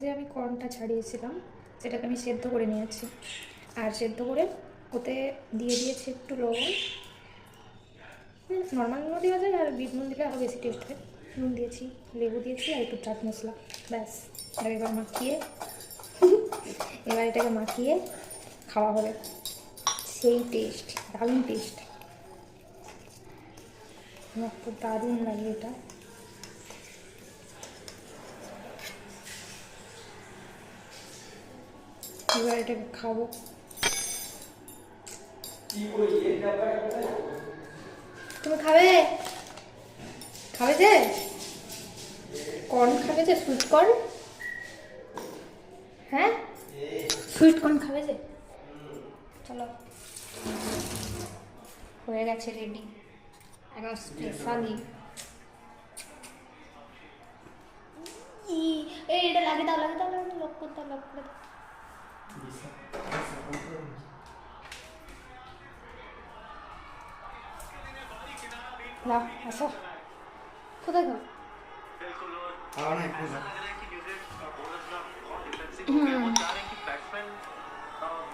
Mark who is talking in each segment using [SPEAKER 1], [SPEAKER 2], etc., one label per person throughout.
[SPEAKER 1] যে আমি কর্নটা ছাড়িয়েছিলাম সেটাকে আমি সেদ্ধ করে নিয়েছি, আর সেদ্ধ করে ওতে দিয়ে দিয়েছি একটু লবণ, নর্মাল নুনও দেওয়া যায়, আর বিট নুন দিলে আরও বেশি টেস্ট হয়। নুন দিয়েছি, লেবু দিয়েছি, আর একটু চাট মশলা, ব্যাস। এবার মাখিয়ে এটাকে মাখিয়ে খাওয়া হবে। সেই টেস্ট, দারুণ টেস্ট, আমার খুব দারুণ লাগে এটা। এবার এটাকে খাবো। তুমি খাবে? খাবে যে কর্ন খাবে, যে সুইট কর্ন, হ্যাঁ সুইট কর্ন খাবে যে, চলো হয়ে গেছে রেডি একদম স্পেশালি। এটা লাগে দাও, লাগে দাও, লক করে দাও, লক করে দাও। লাও, আসো, কোথায় গো?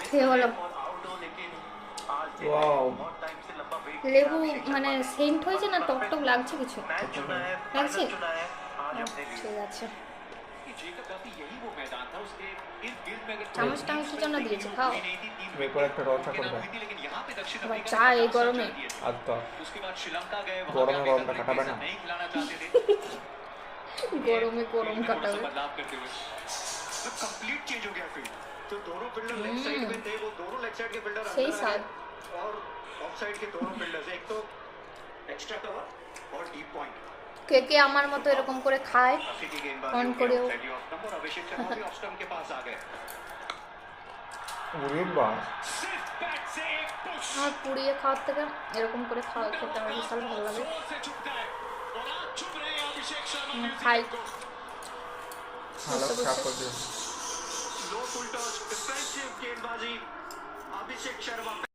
[SPEAKER 1] খেয়ে বলো। লেবু মানে সেন্ট হয়েছে না, টক টক লাগছে কিছু? লাগছে, ঠিক আছে। চামচটা আমি কি জন্য দিয়েছি, খাও।
[SPEAKER 2] একটা রসা করবে
[SPEAKER 1] আবার চা এই গরমে,
[SPEAKER 2] আর তো গরমে গরমটা কাটাবে না।
[SPEAKER 1] গরমে গরম কাটাবে। সেই স্বাদ। কে কে আমার মতো এরকম করে খায়, অন করেও। আমার পুড়িয়ে খাওয়ার থেকে এরকম করে খাওয়া খেতে আমার বিশাল ভালো লাগে। খাই বসে বসে।